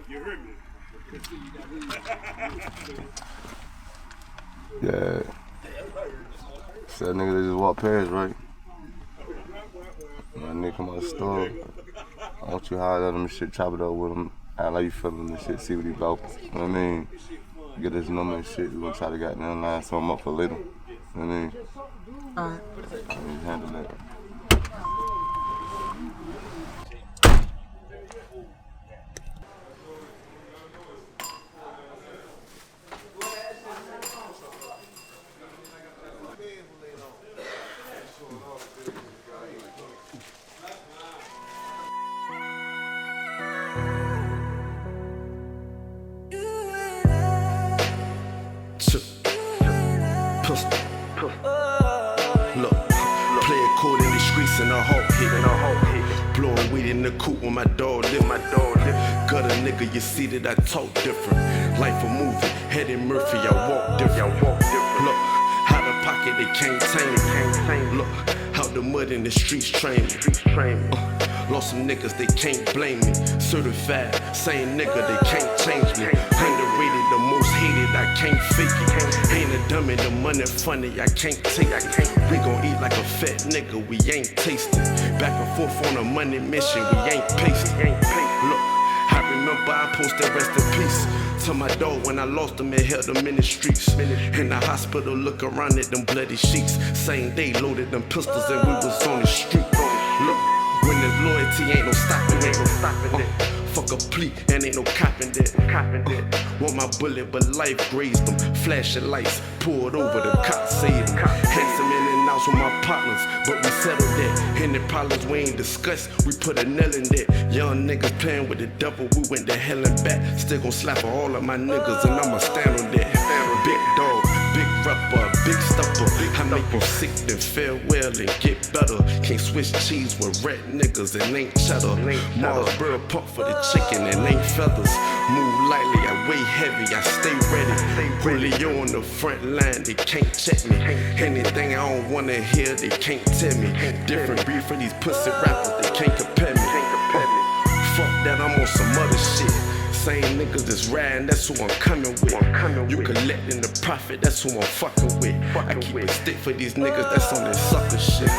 You heard me. Yeah. So that nigga that just walked past, right? My nigga come out the store. I want you high at him and shit, chop it up with him. Act like you feeling and shit, see what he about. You know what I mean? Get his number and shit. We gonna try to goddamn line something up for later. You know what I mean? Alright. I mean, handle that. Look, play it cool in the streets and a hawk hit. Blowing weed in the coop when my dog live. Got a nigga, you see that I talk different. Life a movie, Eddie Murphy, I walk different. Look, out of pocket they can't tame me. Look, out the mud in the streets train me. Lost some niggas, they can't blame me. Certified, same nigga, they can't change me. Underrated, the most hated, I can't fake it. Ain't a dummy, the money funny, I can't take it. We gon' eat like a fat nigga, we ain't tasting. Back and forth on a money mission, we ain't pasting. Look, I remember I posted rest in peace to my dog when I lost him and held him in the streets. In the hospital, look around at them bloody sheets. Same day, loaded them pistols and we was on the street. Look, when there's loyalty, ain't no stopping it. Fuck a plea, and ain't no copping that. Want my bullet, but life grazed them. Flashing lights, pulled over, the cops saved them. Handsome in and outs with my partners, but we settled that. Any problems we ain't discussed, we put a nail in that. Young niggas playing with the devil, we went to hell and back. Still gon' slap for all of my niggas, and I'ma stand on that. Big dog, big rapper, big stepper. I make you sick, then farewell and get better. Can't switch cheese with rat niggas and ain't cheddar. Marsboro pump for the chicken and ain't feathers. Move lightly, I weigh heavy, I stay ready. Julio on the front line, they can't check me. Anything I don't wanna hear, they can't tell me. Different breed for these pussy rappers, they can't compare me. Fuck that, I'm on some other shit. Same niggas that's riding, that's who I'm coming with. You collecting the profit, that's who I'm fucking with. I keep a stick for these niggas, that's on that sucker shit.